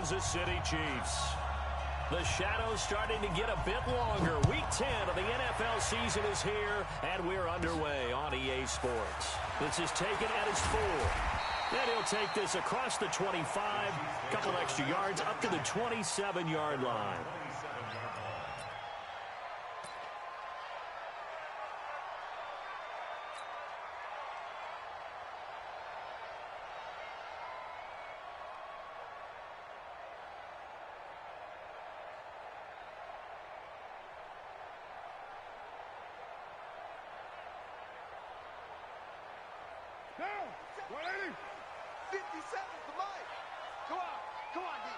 Kansas City Chiefs. The shadow's starting to get a bit longer. Week 10 of the NFL season is here, and we're underway on EA Sports. This is taken at his 4. Then he'll take this across the 25, couple extra yards up to the 27-yard line. Down! 180! 57, come on! Come on, D.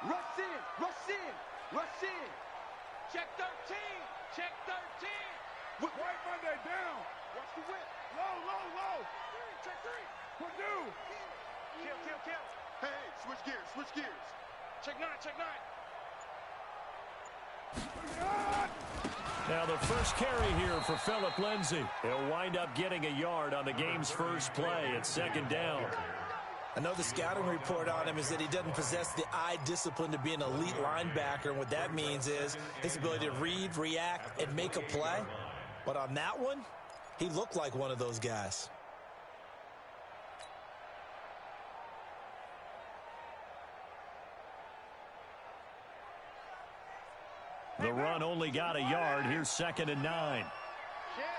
Rush in, rush in, rush in. Check 13, check 13. White Monday, down! Watch the whip. Low! Check 3. Purdue! Kill. Hey, switch gears. Check 9. Now the first carry here for Phillip Lindsay. He'll wind up getting a yard on the game's first play at second down. I know the scouting report on him is that he doesn't possess the eye discipline to be an elite linebacker, and what that means is his ability to read, react, and make a play. But on that one, he looked like one of those guys. The run only got a yard. Here's second and 9. Check.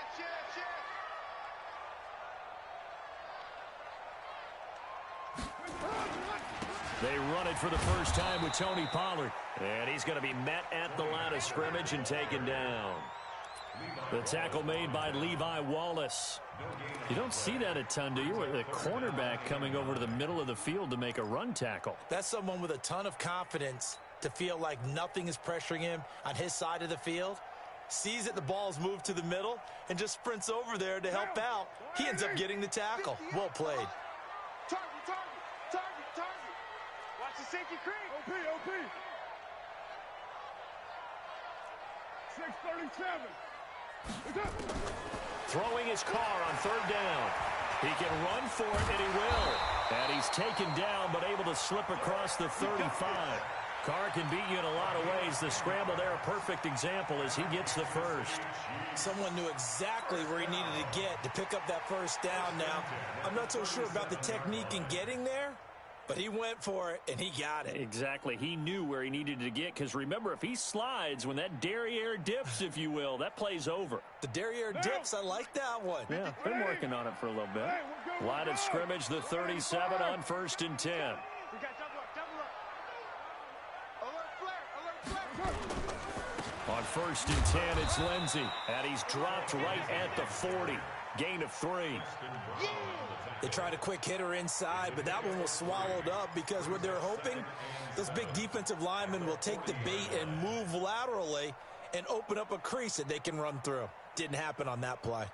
They run it for the first time with Tony Pollard. And he's going to be met at the line of scrimmage and taken down. The tackle made by Levi Wallace. You don't see that a ton, do you? With a cornerback coming over to the middle of the field to make a run tackle. That's someone with a ton of confidence to feel like nothing is pressuring him on his side of the field. Sees that the ball's moved to the middle and just sprints over there to help out. He ends up getting the tackle. Well played. Target. Watch the safety creep. OP. 637. Throwing his car on third down. He can run for it, and he will. And he's taken down, but able to slip across the 35. Carr can beat you in a lot of ways. The scramble there, a perfect example as he gets the first. Someone knew exactly where he needed to get to pick up that first down now. I'm not so sure about the technique in getting there, but he went for it, and he got it. Exactly. He knew where he needed to get, because remember, if he slides, when that derriere dips, if you will, that play's over. The derriere dips, I like that one. Yeah, been working on it for a little bit. Line of scrimmage, the 37 on first and 10. We got double up. Alert flare. On first and 10, it's Lindsay, and he's dropped right at the 40. Gain of 3. They tried a quick hitter inside, but that one was swallowed up because what they're hoping, those big defensive linemen will take the bait and move laterally and open up a crease that they can run through. Didn't happen on that play.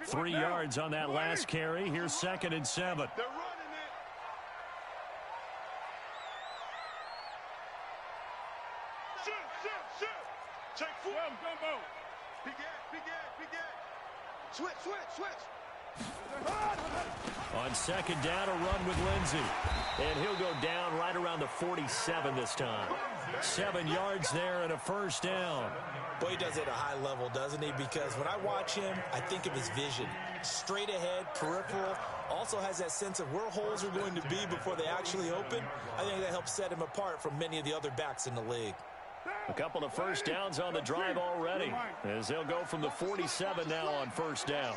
3 yards on that last carry. Here's second and 7. They're running it. Shoot. Take 4. Gumbo. Big ad. Switch. On second down, a run with Lindsay. And he'll go down right around the 47 this time. 7 yards there and a first down. Boy, he does it at a high level, doesn't he? Because when I watch him, I think of his vision. Straight ahead, peripheral. Also has that sense of where holes are going to be before they actually open. I think that helps set him apart from many of the other backs in the league. A couple of first downs on the drive already, as they'll go from the 47 now on first down.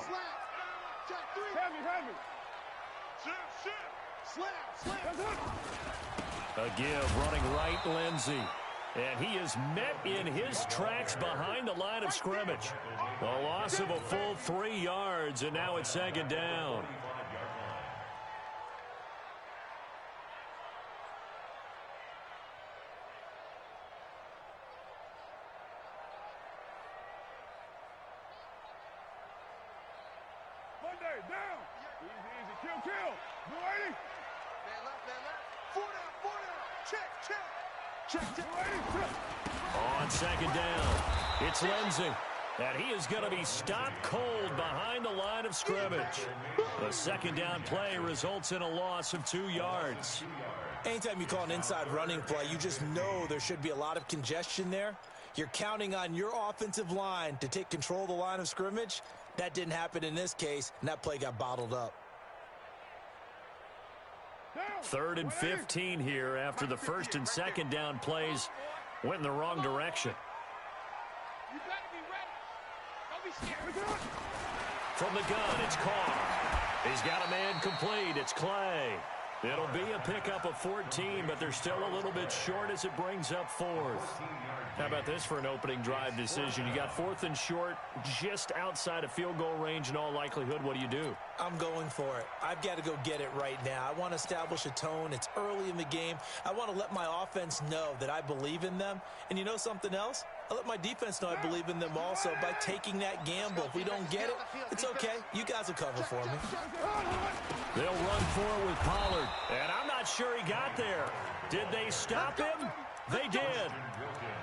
Heavy. A give, running right, Lindsay. And he is met in his tracks behind the line of scrimmage. A loss of a full 3 yards, and now it's second down. Monday, down. Easy. Kill. Blue 80. Man left. 4 down. Check. Blue 80. On second down, it's Lindsay. And he is going to be stopped cold behind the line of scrimmage. The second down play results in a loss of 2 yards. Anytime you call an inside running play, you just know there should be a lot of congestion there. You're counting on your offensive line to take control of the line of scrimmage. That didn't happen in this case, and that play got bottled up. 3rd and 15 here after the first and second down plays went in the wrong direction. You better be ready. Don't be scared. From the gun, it's Carr. He's got a man complete. It's Clay. It'll be a pickup of 14, but they're still a little bit short as it brings up 4th. How about this for an opening drive decision? You got 4th and short, just outside of field goal range in all likelihood. What do? I'm going for it. I've got to go get it right now. I want to establish a tone. It's early in the game. I want to let my offense know that I believe in them. And you know something else? I let my defense know I believe in them also by taking that gamble. If we don't get it, it's okay. You guys will cover for me. They'll run for it with Pollard. And I'm not sure he got there. Did they stop him? They did.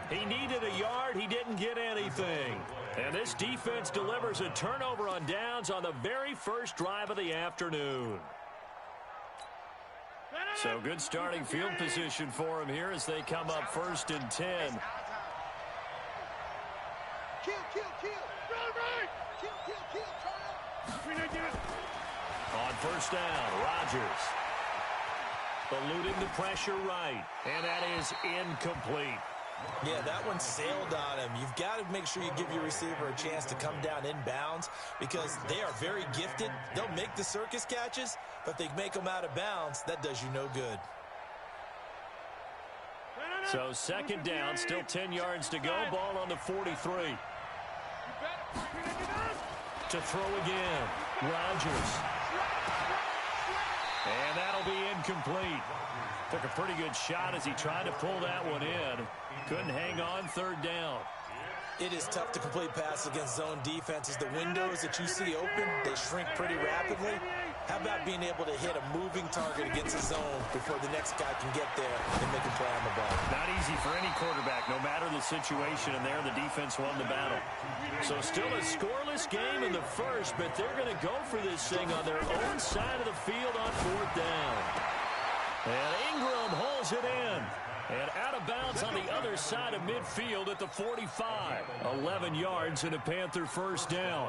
He needed a yard. He didn't get anything. And this defense delivers a turnover on downs on the very first drive of the afternoon. So good starting field position for him here as they come up 1st and 10. Kill. On 1st down, Rodgers. Eluding the pressure right. And that is incomplete. Yeah, that one sailed on him. You've got to make sure you give your receiver a chance to come down inbounds because they are very gifted. They'll make the circus catches, but if they make them out of bounds, that does you no good. So 2nd down, still 10 yards to go. Ball on the 43. To throw again. Rodgers. And that'll be incomplete. Took a pretty good shot as he tried to pull that one in. Couldn't hang on 3rd down. It is tough to complete passes against zone defenses. The windows that you see open, they shrink pretty rapidly. How about being able to hit a moving target against a zone before the next guy can get there and make a play on the ball? Not easy for any quarterback, no matter the situation, and there the defense won the battle. So still a scoreless game in the first, but they're going to go for this thing on their own side of the field on 4th down. And Ingram holds it in. And out of bounds on the other side of midfield at the 45. 11 yards and a Panther 1st down.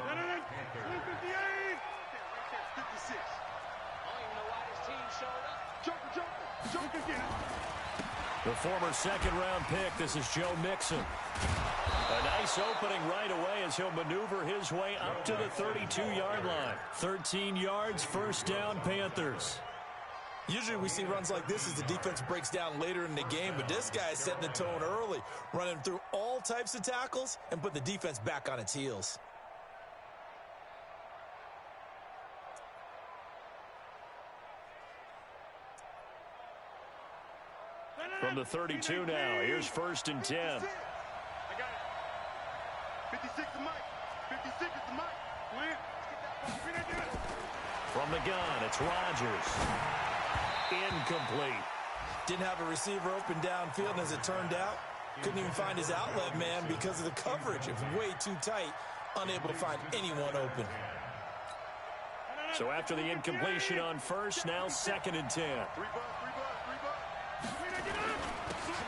The former 2nd-round pick, this is Joe Mixon. A nice opening right away as he'll maneuver his way up to the 32-yard line. 13 yards, 1st down, Panthers. Usually we see runs like this as the defense breaks down later in the game, but this guy is setting the tone early, running through all types of tackles and put the defense back on its heels. From the 32 now, here's 1st and 10. I got it. 56 is Mike. 56 is the Mike. From the gun, it's Rodgers. Incomplete. Didn't have a receiver open downfield, and as it turned out, couldn't even find his outlet man because of the coverage. It was way too tight, unable to find anyone open. So after the incompletion on 1st, now 2nd and 10.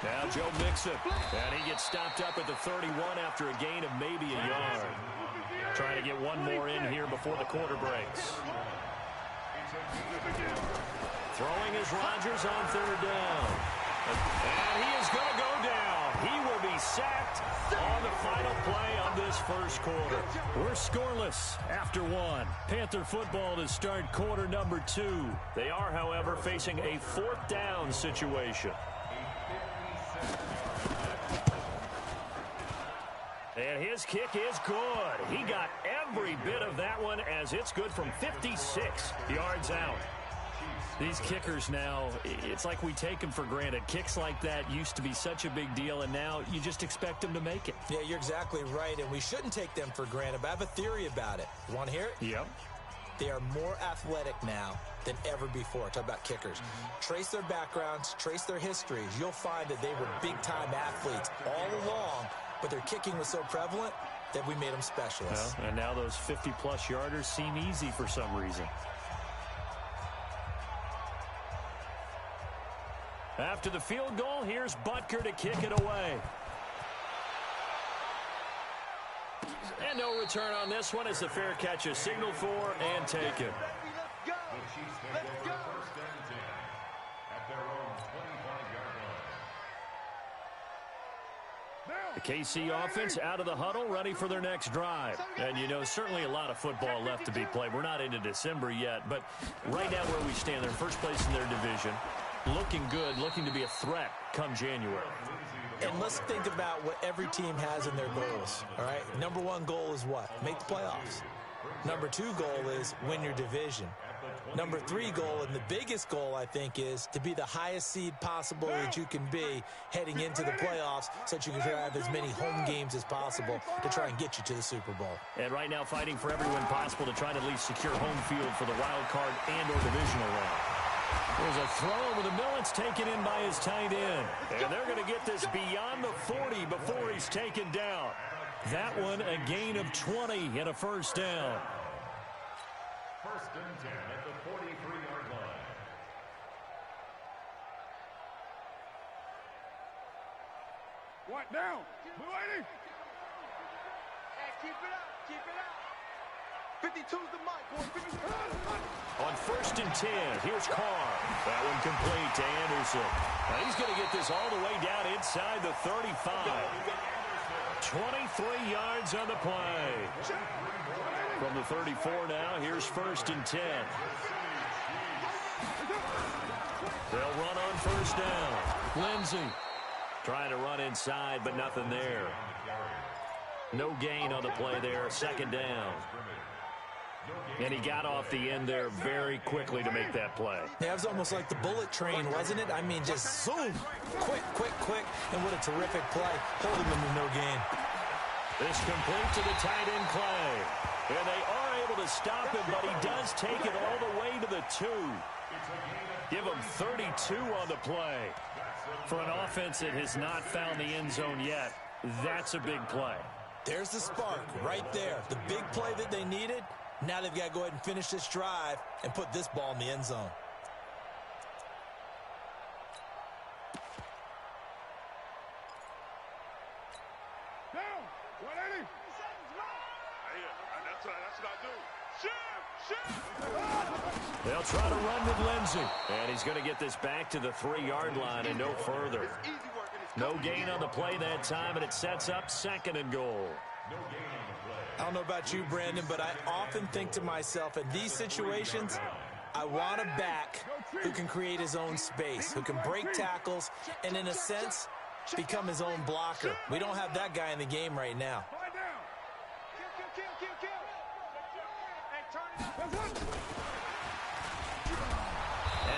Now Joe Mixon, and he gets stopped up at the 31 after a gain of maybe a yard. Trying to get one more in here before the quarter breaks. Throwing is Rodgers on 3rd down. And he is going to go down. He will be sacked on the final play of this first quarter. We're scoreless after 1. Panther football to start quarter number 2. They are, however, facing a 4th down situation. And his kick is good. He got every bit of that one as it's good from 56 yards out. These kickers now, it's like we take them for granted. Kicks like that used to be such a big deal, and now you just expect them to make it. Yeah, you're exactly right, and we shouldn't take them for granted, but I have a theory about it. You want to hear it? Yep. They are more athletic now than ever before. Talk about kickers. Trace their backgrounds, trace their histories. You'll find that they were big-time athletes all along, but their kicking was so prevalent, that we made them specialists. Well, and now those 50-plus yarders seem easy for some reason. After the field goal, here's Butker to kick it away. And no return on this one as the fair catch is signaled for and taken. Let's go. Let's go. The KC offense out of the huddle, ready for their next drive. And, you know, certainly a lot of football left to be played. We're not into December yet, but right now where we stand, they're first place in their division. Looking good, looking to be a threat come January. And let's think about what every team has in their goals, all right? Number one goal is what? Make the playoffs. Number two goal is win your division. Number three goal, and the biggest goal, I think, is to be the highest seed possible that you can be heading into the playoffs so that you can have as many home games as possible to try and get you to the Super Bowl. And right now fighting for every win possible to try to at least secure home field for the wild card and or divisional round. There's a throw over the middle. It's taken in by his tight end. And they're going to get this beyond the 40 before he's taken down. That one a gain of 20 and a first down. First and 10 at the 43-yard line. What now? Blue 80. Hey, keep it up. Keep it up. 52's the mic, boy. 52. On first and 10, here's Carr. That one complete to Anderson. Now he's going to get this all the way down inside the 35. 23 yards on the play. From the 34 now, here's first and 10. They'll run on first down. Lindsey trying to run inside, but nothing there. No gain on the play there, second down. And he got off the end there very quickly to make that play. Yeah, it was almost like the bullet train, wasn't it? I mean, just zoom, quick, quick, quick, and what a terrific play, holding them to no gain. This complete to the tight end Clay. And they are able to stop him, but he does take it all the way to the 2. Give him 32 on the play. For an offense that has not found the end zone yet, that's a big play. There's the spark right there. The big play that they needed. Now they've got to go ahead and finish this drive and put this ball in the end zone. Down. 180. That's what I do. Shoot. They'll try to run with Lindsey. And he's going to get this back to the 3-yard line and no further. Easy work. No gain on the play that time, and it sets up second and goal. I don't know about you, Brandon, but I often think to myself, in these situations, I want a back who can create his own space, who can break tackles, and in a sense, become his own blocker. We don't have that guy in the game right now. Find down. Kill. Hey, turn it up.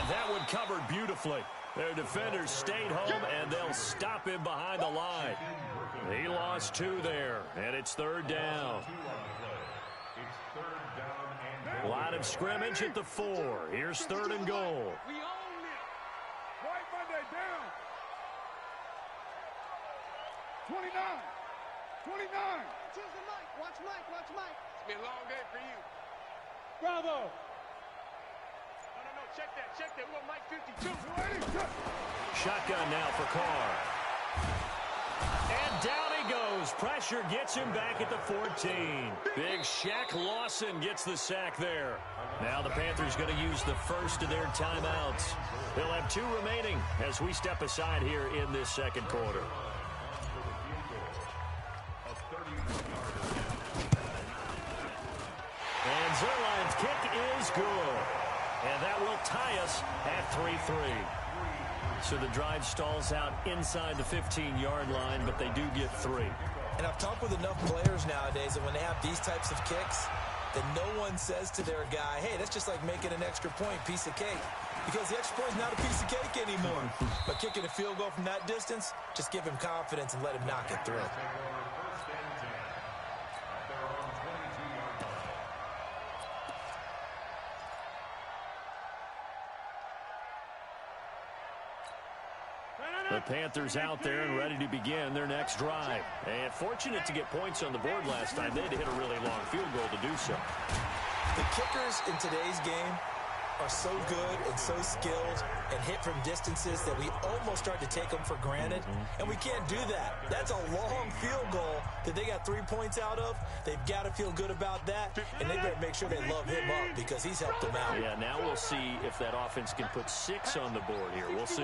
And that one covered beautifully. Their defenders stayed home, and they'll stop him behind the line. He lost 2 there, and it's third down. Line of scrimmage at the 4. Here's third and goal. We own it. White Monday down. 29. 29. Choose the mic. Watch Mike. It's been a long day for you. Bravo. No. Check that. We want Mike 52. 280. Shotgun now for Carr. And down he goes. Pressure gets him back at the 14. Big Shaq Lawson gets the sack there. Now the Panthers going to use the first of their timeouts. They'll have 2 remaining as we step aside here in this second quarter. And Zerline's kick is good. And that will tie us at 3-3. So the drive stalls out inside the 15-yard line, but they do get 3. And I've talked with enough players nowadays that when they have these types of kicks, that no one says to their guy, hey, that's just like making an extra point, piece of cake. Because the extra point is not a piece of cake anymore. But kicking a field goal from that distance, just give him confidence and let him knock it through. The Panthers out there and ready to begin their next drive. And fortunate to get points on the board last time. They had to hit a really long field goal to do so. The kickers in today's game are so good and so skilled and hit from distances that we almost start to take them for granted, and we can't do that. That's a long field goal that they got 3 points out of. They've got to feel good about that, and they better make sure they love him up because he's helped them out. Yeah, now we'll see if that offense can put 6 on the board here. We'll see.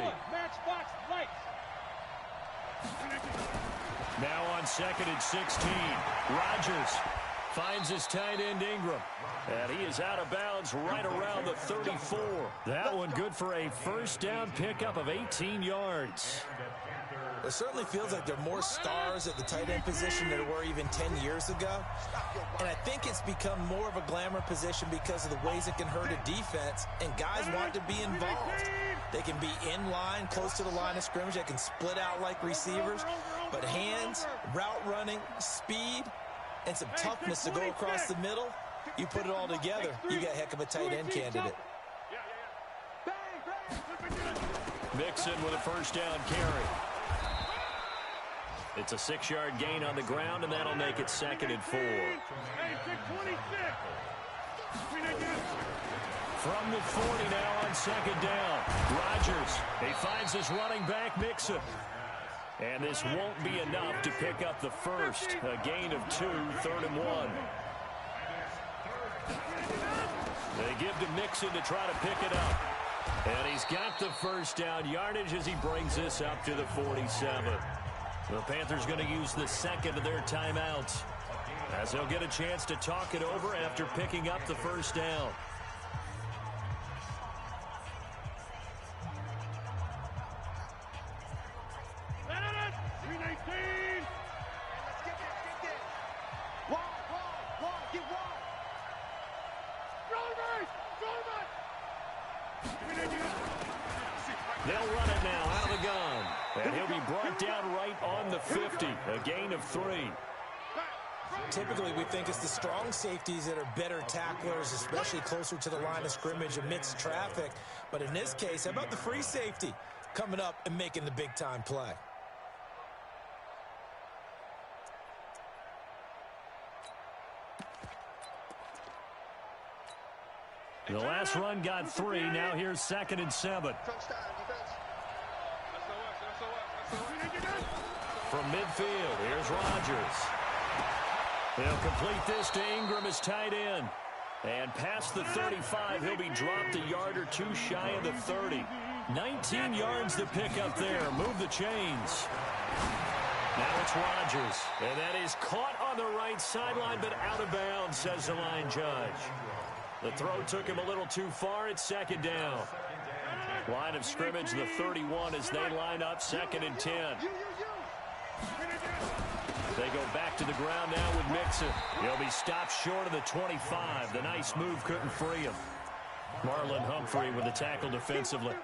Now on 2nd and 16, Rodgers finds his tight end Ingram. And he is out of bounds right around the 34. That one good for a first down pickup of 18 yards. It certainly feels like there are more stars at the tight end position than there were even 10 years ago. And I think it's become more of a glamour position because of the ways it can hurt a defense, and guys want to be involved. They can be in line, close to the line of scrimmage. They can split out like receivers. But hands, route running, speed, and some toughness to go across the middle, you put it all together, you got a heck of a tight end candidate. Mixon with a first down carry. It's a 6-yard gain on the ground, and that'll make it 2nd and 4. From the 40 now on 2nd down. Rodgers, he finds his running back Mixon. And this won't be enough to pick up the first. A gain of 2, 3rd and 1. They give to Mixon to try to pick it up. And he's got the first down yardage as he brings this up to the 47. The Panthers going to use the second of their timeouts, as they'll get a chance to talk it over after picking up the first down. They'll run it now out of the gun. And he'll be brought down right on the 50. A gain of 3. Typically, we think it's the strong safeties that are better tacklers, especially closer to the line of scrimmage amidst traffic. But in this case, how about the free safety coming up and making the big-time play? The last run got 3. Now here's 2nd and 7. From midfield, here's Rodgers. He'll complete this to Ingram as tight end. And past the 35, he'll be dropped a yard or 2 shy of the 30. 19 yards to pick up there. Move the chains. Now it's Rodgers. And that is caught on the right sideline, but out of bounds, says the line judge. The throw took him a little too far. It's 2nd down. Line of scrimmage, the 31, as they line up 2nd and 10. They go back to the ground now with Mixon. He'll be stopped short of the 25. The nice move couldn't free him. Marlon Humphrey with the tackle defensively.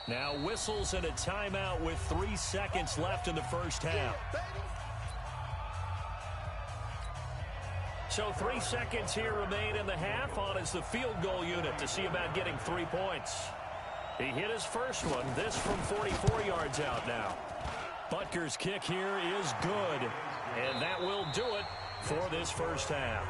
Now whistles and a timeout with 3 seconds left in the first half. So 3 seconds here remain in the half. On is the field goal unit to see about getting 3 points. He hit his first one. This from 44 yards out now. Butker's kick here is good. And that will do it for this first half.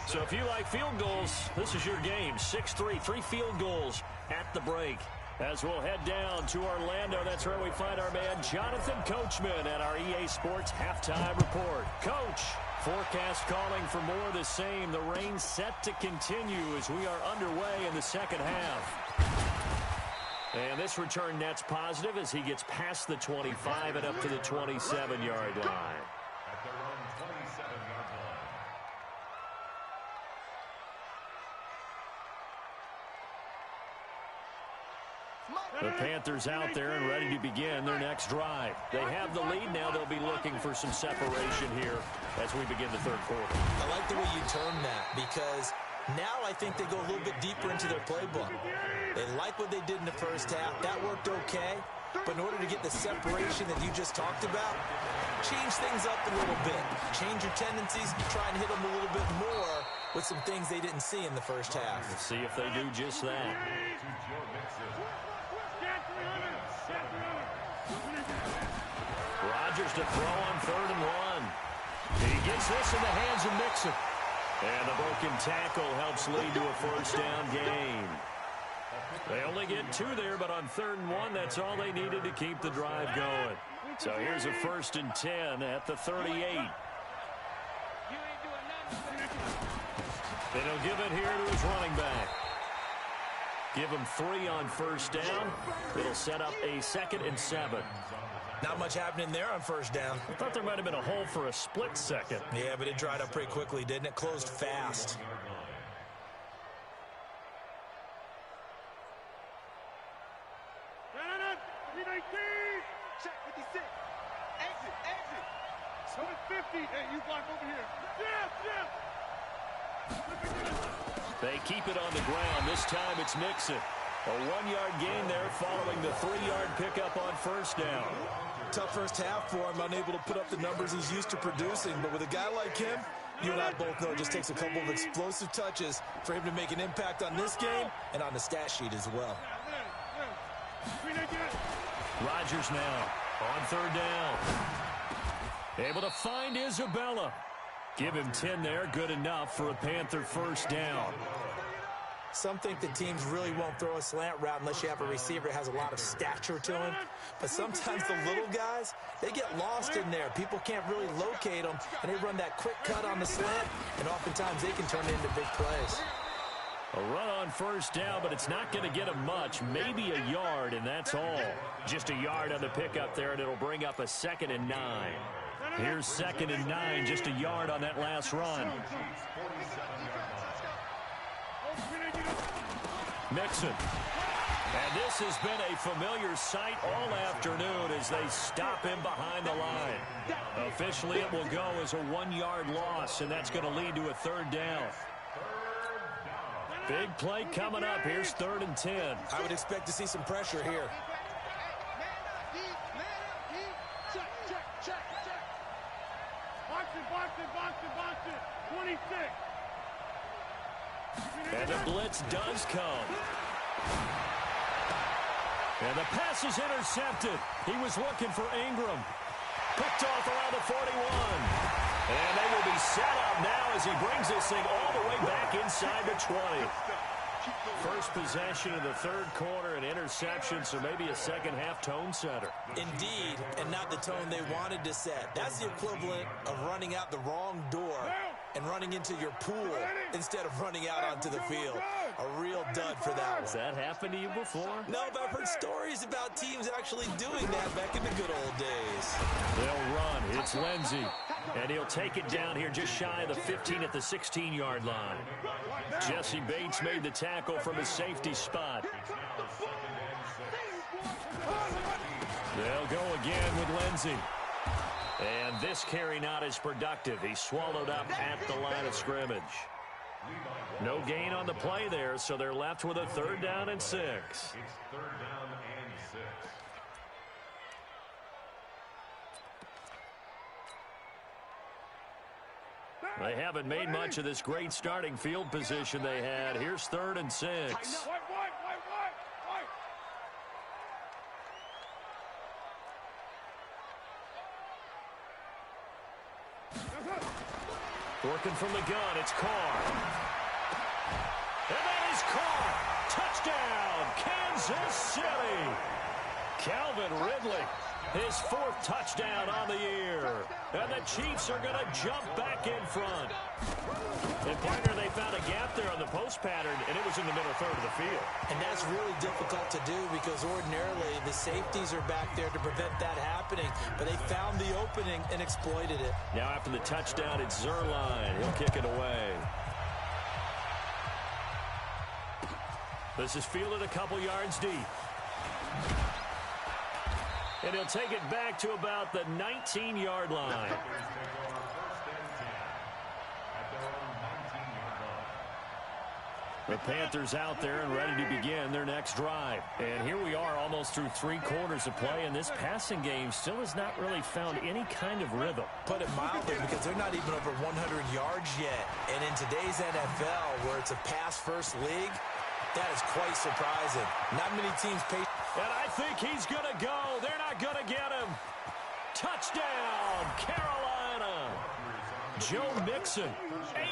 So if you like field goals, this is your game. 6-3, 3 field goals at the break. As we'll head down to Orlando, that's where we find our man Jonathan Coachman at our EA Sports Halftime Report. Coach, forecast calling for more of the same. The rain set to continue as we are underway in the second half. And this return net's positive as he gets past the 25 and up to the 27-yard line. At their own 27-yard line. The Panthers out there and ready to begin their next drive. They have the lead. Now they'll be looking for some separation here as we begin the third quarter. I like the way you term that because now I think they go a little bit deeper into their playbook. They like what they did in the first half. That worked okay. But in order to get the separation that you just talked about, change things up a little bit. Change your tendencies, try and hit them a little bit more with some things they didn't see in the first half. Let's see if they do just that. Rodgers to throw on 3rd and 1. He gets this in the hands of Mixon. And the broken tackle helps lead to a first down gain. They only get 2 there, but on 3rd and 1, that's all they needed to keep the drive going. So here's a 1st and 10 at the 38. And he'll give it here to his running back. Give him 3 on 1st down. It'll set up a 2nd and 7. Not much happening there on 1st down. I thought there might have been a hole for a split second. Yeah, but it dried up pretty quickly, didn't it? Closed fast. Check 56. Exit, exit. So it's 50. Hey, you block over here. They keep it on the ground. This time it's Mixon. A 1-yard gain there following the 3-yard pickup on 1st down. Tough first half for him, unable to put up the numbers he's used to producing. But with a guy like him, you and I both know it just takes a couple of explosive touches for him to make an impact on this game and on the stat sheet as well. Rodgers now on 3rd down. Able to find Isabella. Give him 10 there. Good enough for a Panther first down. Some think that teams really won't throw a slant route unless you have a receiver that has a lot of stature to him. But sometimes the little guys, they get lost in there. People can't really locate them, and they run that quick cut on the slant, and oftentimes they can turn it into big plays. A run on 1st down, but it's not going to get him much. Maybe a yard, and that's all. Just a yard on the pickup there, and it'll bring up a 2nd and 9. Here's 2nd and 9, just a yard on that last run. Mixon. And this has been a familiar sight all afternoon as they stop him behind the line. Officially, it will go as a 1-yard loss, and that's going to lead to a 3rd down. Big play coming up. Here's 3rd and 10. I would expect to see some pressure here. Box it. 26. And the blitz does come. And the pass is intercepted. He was looking for Ingram. Picked off around the 41. And they will be set up now as he brings this thing all the way back inside the 20. First possession of the 3rd quarter, an interception, so maybe a second-half tone setter. Indeed, and not the tone they wanted to set. That's the equivalent of running out the wrong door and running into your pool instead of running out onto the field. A real dud for that one. Has that happened to you before? No, but I've heard stories about teams actually doing that back in the good old days. They'll run. It's Lindsey. And he'll take it down here just shy of the 15 at the 16-yard line. Jesse Bates made the tackle from his safety spot. They'll go again with Lindsey. And this carry not as productive. He's swallowed up at the line of scrimmage. No gain on the play there, so they're left with a 3rd down and 6. It's 3rd down and 6. They haven't made much of this great starting field position they had. Here's 3rd and 6. Working from the gun, it's Carr. And that is Carr. Touchdown, Kansas City. Calvin Ridley, his 4th touchdown on the year. And the Chiefs are going to jump back in front. And, partner, they found a gap there on the post pattern, and it was in the middle 3rd of the field. And that's really difficult to do because ordinarily the safeties are back there to prevent that happening. But they found the opening and exploited it. Now after the touchdown, it's Zerline. He'll kick it away. This is fielded a couple yards deep. And he'll take it back to about the 19-yard line. The Panthers out there and ready to begin their next drive. And here we are almost through 3 quarters of play, and this passing game still has not really found any kind of rhythm. Put it mildly, because they're not even over 100 yards yet. And in today's NFL, where it's a pass-first league, that is quite surprising. Not many teams pay. And I think he's going to go. They're not going to get him. Touchdown, Carolina. Joe Mixon,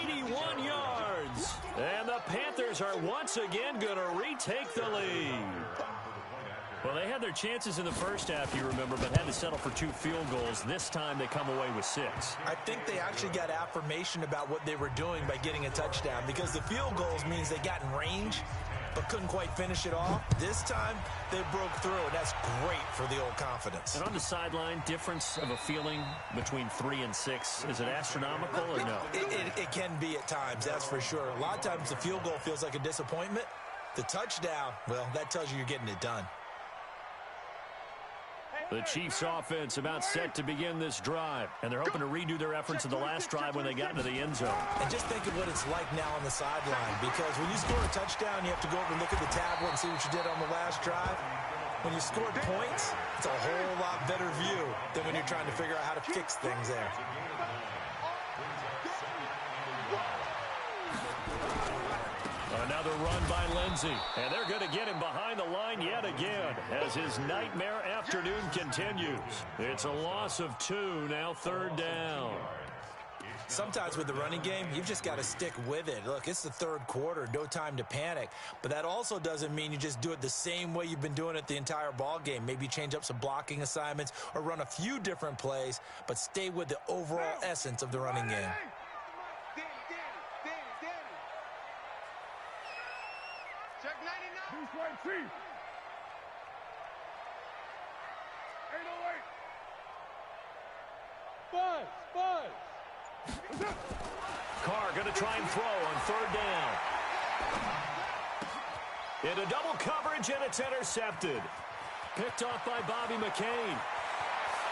81 yards. And the Panthers are once again going to retake the lead. Well, they had their chances in the first half, you remember, but had to settle for 2 field goals. This time they come away with 6. I think they actually got affirmation about what they were doing by getting a touchdown, because the field goals means they got in range but couldn't quite finish it off. This time, they broke through, and that's great for the old confidence. And on the sideline, difference of a feeling between 3 and 6, is it astronomical or no? It can be at times, that's for sure. A lot of times the field goal feels like a disappointment. The touchdown, well, that tells you you're getting it done. The Chiefs offense about set to begin this drive, and they're hoping to redo their efforts in the last drive when they got into the end zone. And just think of what it's like now on the sideline, because when you score a touchdown, you have to go over and look at the tablet and see what you did on the last drive. When you scored points, it's a whole lot better view than when you're trying to figure out how to fix things there. Another run by Lindsey, and they're going to get him behind the line yet again as his nightmare afternoon continues. It's a loss of 2, now 3rd down. Sometimes with the running game, you've just got to stick with it. Look, it's the 3rd quarter, no time to panic. But that also doesn't mean you just do it the same way you've been doing it the entire ball game. Maybe change up some blocking assignments or run a few different plays, but stay with the overall essence of the running game. Check 99. 808. Buzz. Carr going to try and throw on 3rd down. Into double coverage, and it's intercepted. Picked off by Bobby McCain.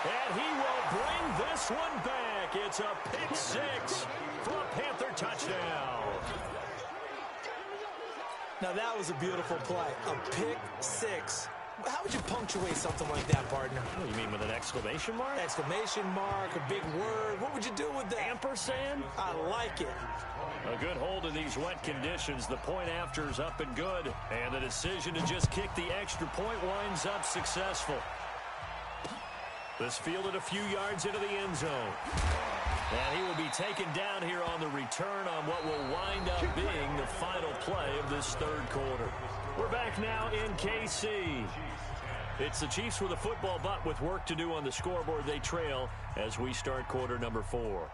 And he will bring this one back. It's a pick 6 for a Panther touchdown. Now, that was a beautiful play. A pick 6. How would you punctuate something like that, partner? What do you mean, with an exclamation mark? Exclamation mark, a big word. What would you do with that? Ampersand? I like it. A good hold in these wet conditions. The point after is up and good. And the decision to just kick the extra point winds up successful. This fielded a few yards into the end zone. And he will be taken down here on the return on what will wind up being the final play of this 3rd quarter. We're back now in KC. It's the Chiefs with a football, but with work to do on the scoreboard. They trail as we start quarter number 4.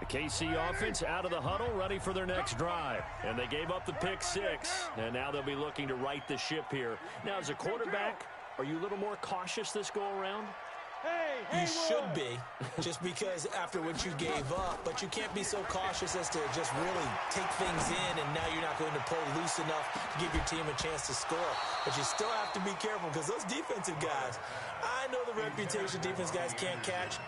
The KC offense out of the huddle, ready for their next drive. And they gave up the pick 6, and now they'll be looking to right the ship here. Now, as a quarterback, are you a little more cautious this go-around? You should be, just because after what you gave up, but you can't be so cautious as to just really take things in, and now you're not going to play loose enough to give your team a chance to score. But you still have to be careful, because those defensive guys, I know the reputation defense guys can't catch.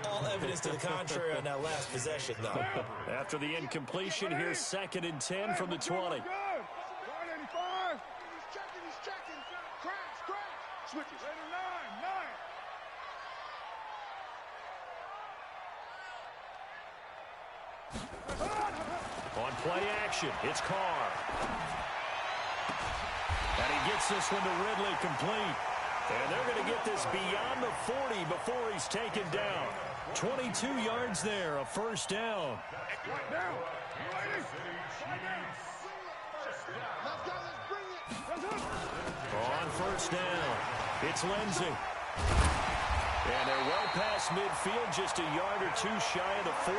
All evidence to the contrary on that last possession, though. After the incompletion, here's 2nd and 10 from the 20. He's checking. Crash. Switches. 9. On play action, it's Carr. And he gets this one to Ridley complete. And they're going to get this beyond the 40 before he's taken down. 22 yards there, a 1st down. On 1st down, it's Lindsey. And they're well past midfield, just a yard or 2 shy of the 40.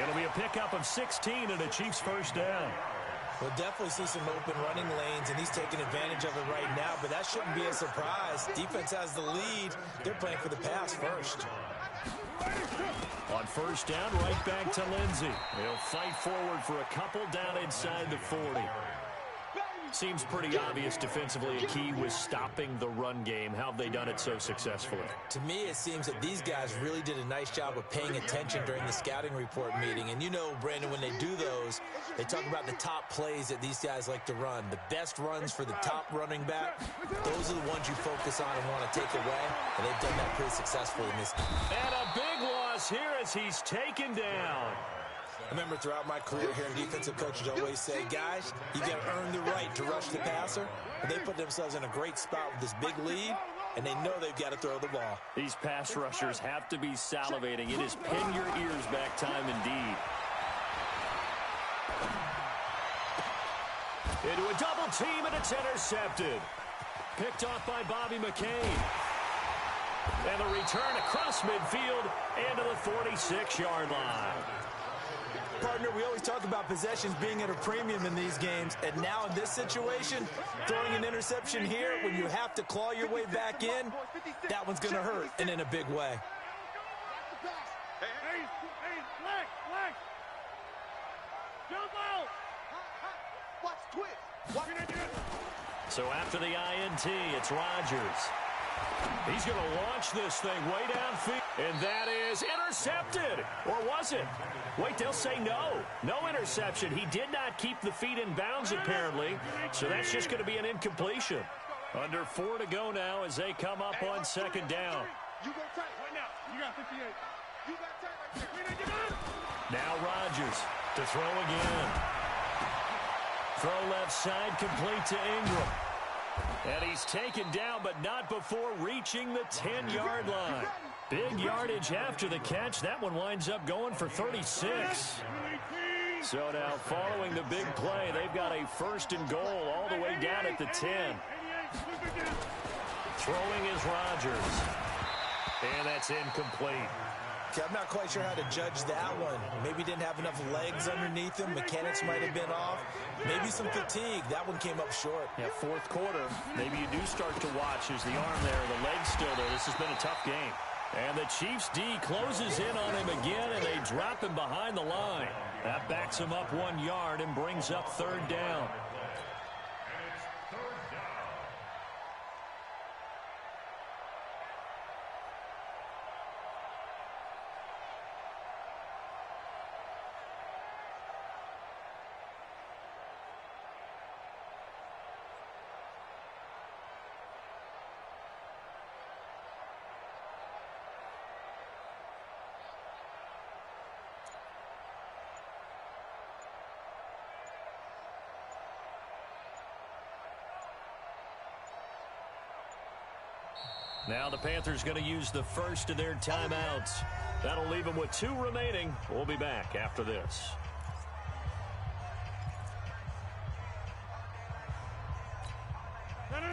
It'll be a pickup of 16 and a Chiefs 1st down. We'll definitely see some open running lanes, and he's taking advantage of it right now, but that shouldn't be a surprise. Defense has the lead. They're playing for the pass first. On 1st down, right back to Lindsey. He'll fight forward for a couple down inside the 40. Seems pretty obvious defensively. A key was stopping the run game. How have they done it so successfully? To me, it seems that these guys really did a nice job of paying attention during the scouting report meeting. And you know, Brandon, when they do those, they talk about the top plays that these guys like to run. The best runs for the top running back, those are the ones you focus on and want to take away. And they've done that pretty successfully in this. And a big loss here as he's taken down. I remember throughout my career here, defensive coaches always say, guys, you got to earn the right to rush the passer. And they put themselves in a great spot with this big lead, and they know they've got to throw the ball. These pass rushers have to be salivating. It is pin your ears back time indeed. Into a double team, and it's intercepted. Picked off by Bobby McCain. And the return across midfield and to the 46-yard line. Partner, we always talk about possessions being at a premium in these games, and now in this situation, throwing an interception here when you have to claw your way back in, that one's going to hurt, and in a big way. Leg. Jump out. Watch twist. So after the INT, it's Rodgers. He's going to launch this thing way downfield. And that is intercepted. Or was it? Wait, they'll say no. No interception. He did not keep the feet in bounds, apparently. So that's just going to be an incompletion. Under 4 to go now as they come up on second down. You go tight right now. You got 58. You got tight right there. Now Rodgers to throw again. Throw left side, complete to Ingram. And he's taken down, but not before reaching the 10-yard line. Big yardage after the catch. That one winds up going for 36. So now following the big play, they've got a first and goal all the way down at the 10. Throwing is Rodgers. And that's incomplete. Okay, I'm not quite sure how to judge that one. Maybe didn't have enough legs underneath him. Mechanics might have been off. Maybe some fatigue. That one came up short. Yeah, fourth quarter. Maybe you do start to watch as the arm there, the leg's still there. This has been a tough game. And the Chiefs' D closes in on him again, and they drop him behind the line. That backs him up 1 yard and brings up third down. Now the Panthers going to use the first of their timeouts. That'll leave them with 2 remaining. We'll be back after this. Come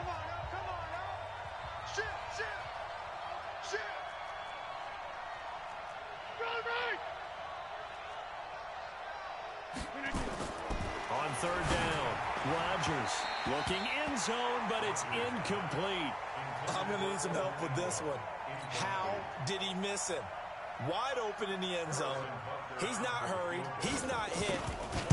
on now. Shift. On third down, Rodgers looking end zone, but it's incomplete. I'm going to need some help with this one. How did he miss him? Wide open in the end zone. He's not hurried. He's not hit.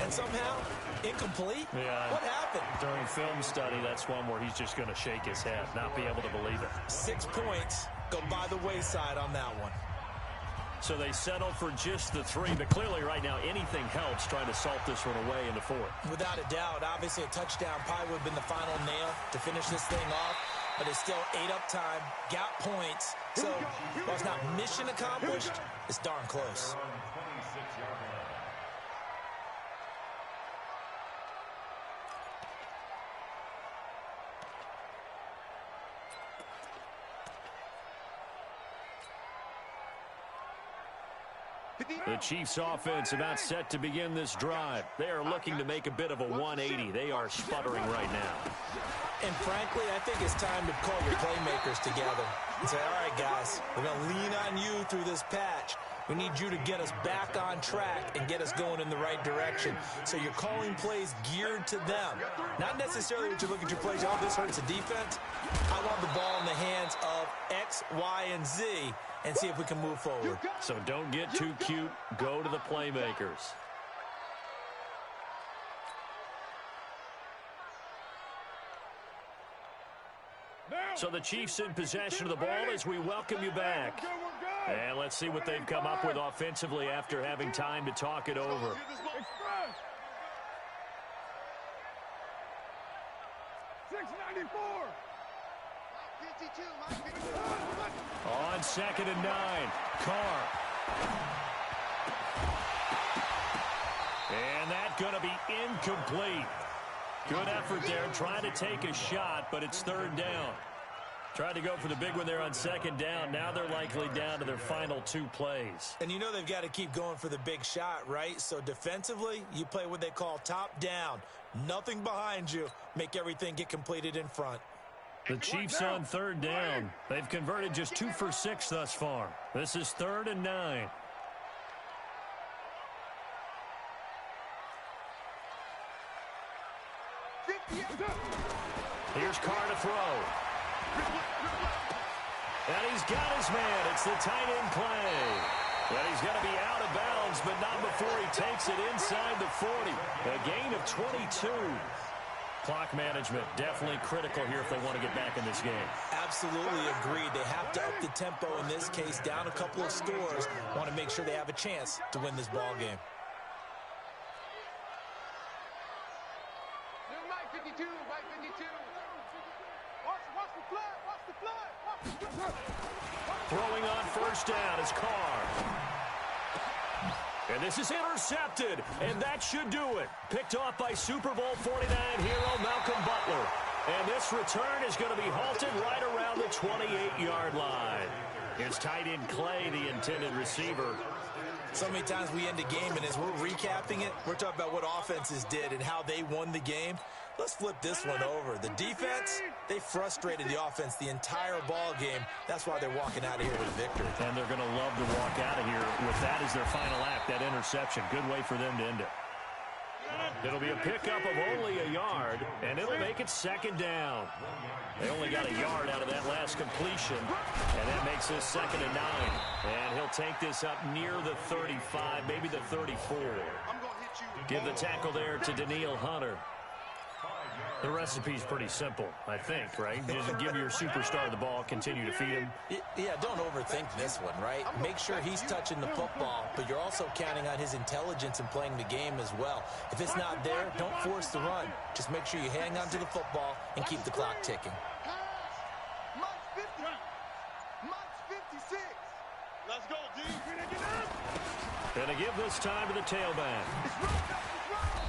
And somehow, incomplete? Yeah. What happened? During film study, that's one where he's just going to shake his head, not be able to believe it. 6 points go by the wayside on that one. So they settle for just the 3, but clearly right now anything helps trying to salt this one away in the 4th. Without a doubt, obviously a touchdown probably would have been the final nail to finish this thing off, but it's still 8 up time, got points. So while it's not mission accomplished, it's darn close. The Chiefs offense about set to begin this drive. They are looking to make a bit of a 180. They are sputtering right now. And frankly, I think it's time to call your playmakers together and say, all right, guys, we're going to lean on you through this patch. We need you to get us back on track and get us going in the right direction. So you're calling plays geared to them. Not necessarily what you look at your plays, oh, this hurts the defense. I want the ball in the hands of X, Y, and Z and see if we can move forward. So don't get too cute. Go to the playmakers. So the Chiefs in possession of the ball as we welcome you back. And let's see what they've come up with offensively after having time to talk it over. Express. 694. 52, Mike 52. On 2nd and 9, Carr. And that's going to be incomplete. Good effort there, trying to take a shot, but it's 3rd down. Tried to go for the big one there on 2nd down. Now they're likely down to their final 2 plays. And you know they've got to keep going for the big shot, right? So defensively, you play what they call top down. Nothing behind you. Make everything get completed in front. The Chiefs on 3rd down. They've converted just 2 for 6 thus far. This is 3rd and 9. Here's Carr to throw. And he's got his man. It's the tight end play. And he's going to be out of bounds, but not before he takes it inside the 40. A gain of 22. Clock management definitely critical here if they want to get back in this game. Absolutely agreed. They have to up the tempo in this case, down a couple of scores. Want to make sure they have a chance to win this ball game. Mike 52, Mike 52. Watch the flag, watch the flag, watch the flag. Throwing on 1st down is Carr. And this is intercepted, and that should do it. Picked off by Super Bowl 49 hero Malcolm Butler. And this return is going to be halted right around the 28-yard line. It's tight end Clay, the intended receiver. So many times we end a game, and as we're recapping it, we're talking about what offenses did and how they won the game. Let's flip this one over. The defense, they frustrated the offense the entire ball game. That's why they're walking out of here with a victory. And they're going to love to walk out of here with that as their final act, that interception. Good way for them to end it. It'll be a pickup of only a yard, and it'll make it 2nd down. They only got a yard out of that last completion, and that makes this 2nd and 9. And he'll take this up near the 35, maybe the 34. Give the tackle there to Daniil Hunter. The recipe's pretty simple, I think, right? Just give your superstar the ball, continue to feed him. Yeah, don't overthink this one, right? Make sure he's touching the football, but you're also counting on his intelligence in playing the game as well. If it's not there, don't force the run. Just make sure you hang on to the football and keep the clock ticking. Mike's 50. Mike's 56. Let's go, D. Gonna give this time to the tailback.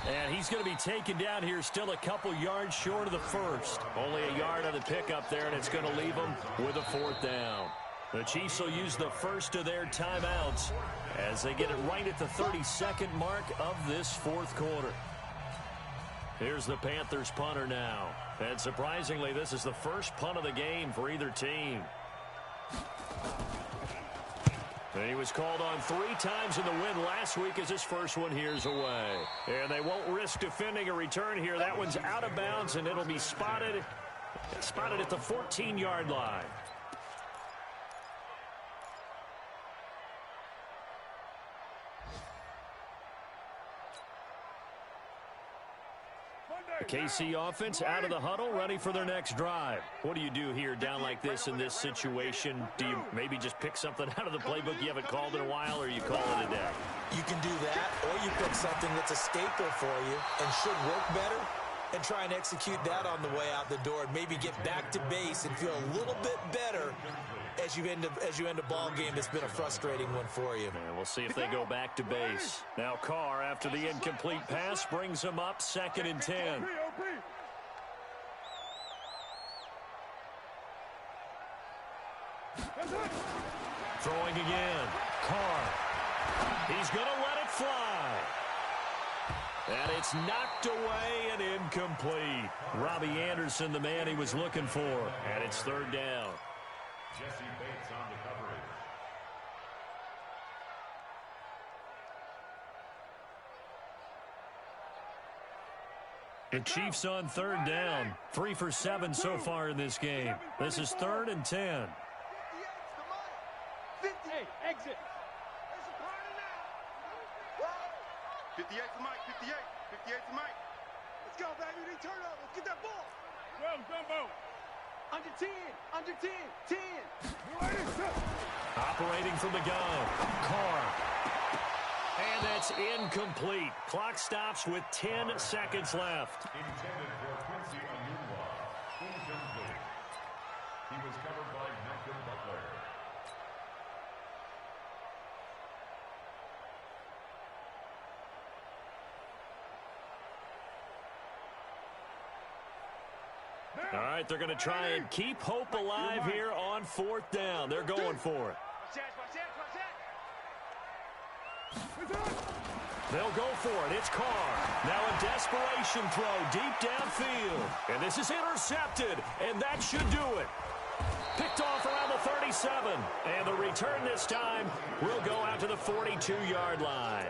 And he's going to be taken down here, still a couple yards short of the 1st. Only a yard on the pickup there, and it's going to leave them with a 4th down. The Chiefs will use the first of their timeouts as they get it right at the 32nd mark of this 4th quarter. Here's the Panthers punter now. And surprisingly, this is the first punt of the game for either team. And he was called on 3 times in the win last week as his first one here's away. And they won't risk defending a return here. That one's out of bounds, and it'll be spotted at the 14-yard line. The KC offense out of the huddle, ready for their next drive. What do you do here down like this in this situation? Do you maybe just pick something out of the playbook you haven't called in a while, or you call it a day? You can do that, or you pick something that's a staple for you and should work better and try and execute that on the way out the door and maybe get back to base and feel a little bit better as you end a ball game that's been a frustrating one for you. And we'll see if they go back to base. Now Carr, after the incomplete pass, brings him up 2nd and 10. Throwing again. Carr. He's going to let it fly. And it's knocked away and incomplete. Robbie Anderson, the man he was looking for. And it's 3rd down. Jesse Bates on the coverage. The Chiefs on 3rd down. 3 for 7 so far in this game. This is 3rd and 10. 58, exit. There's a party now. 58 to Mike, 58. 58 to Mike. Let's go, baby. We need turnover. Let's get that ball. Go, Dumbo. Under 10. Under 10. 10. Operating from the gun. Carr. And that's incomplete. Clock stops with 10 seconds left. Intended for Quincy Anunwa. Incomplete. He was covered by Malcolm Butler. All right, they're going to try and keep hope alive here on 4th down. They're going for it. They'll go for it. It's Carr. Now a desperation throw deep downfield. And this is intercepted, and that should do it. Picked off around the 37. And the return this time will go out to the 42-yard line.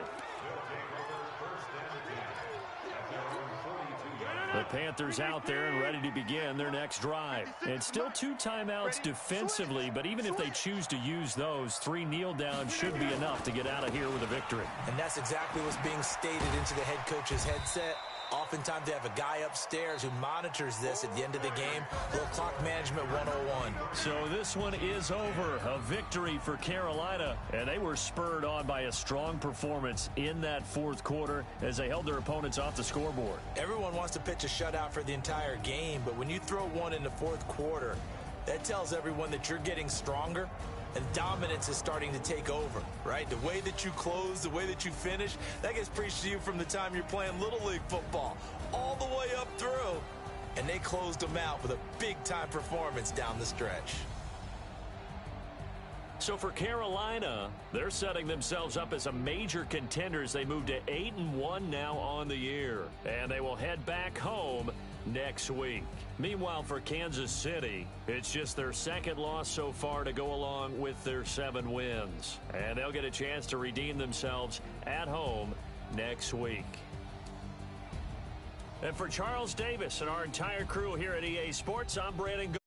The Panthers out there and ready to begin their next drive. And still 2 timeouts defensively, but even if they choose to use those, 3 kneel downs should be enough to get out of here with a victory. And that's exactly what's being stated into the head coach's headset. Oftentimes they have a guy upstairs who monitors this at the end of the game. Little clock management 101. So this one is over. A victory for Carolina. And they were spurred on by a strong performance in that 4th quarter as they held their opponents off the scoreboard. Everyone wants to pitch a shutout for the entire game, but when you throw one in the 4th quarter, that tells everyone that you're getting stronger and dominance is starting to take over, right? The way that you close, the way that you finish, that gets preached to you from the time you're playing Little League football all the way up through. And they closed them out with a big-time performance down the stretch. So for Carolina, they're setting themselves up as a major contender as they move to 8-1 now on the year. And they will head back home next week. Meanwhile, for Kansas City, it's just their 2nd loss so far to go along with their 7 wins. And they'll get a chance to redeem themselves at home next week. And for Charles Davis and our entire crew here at EA Sports, I'm Brandon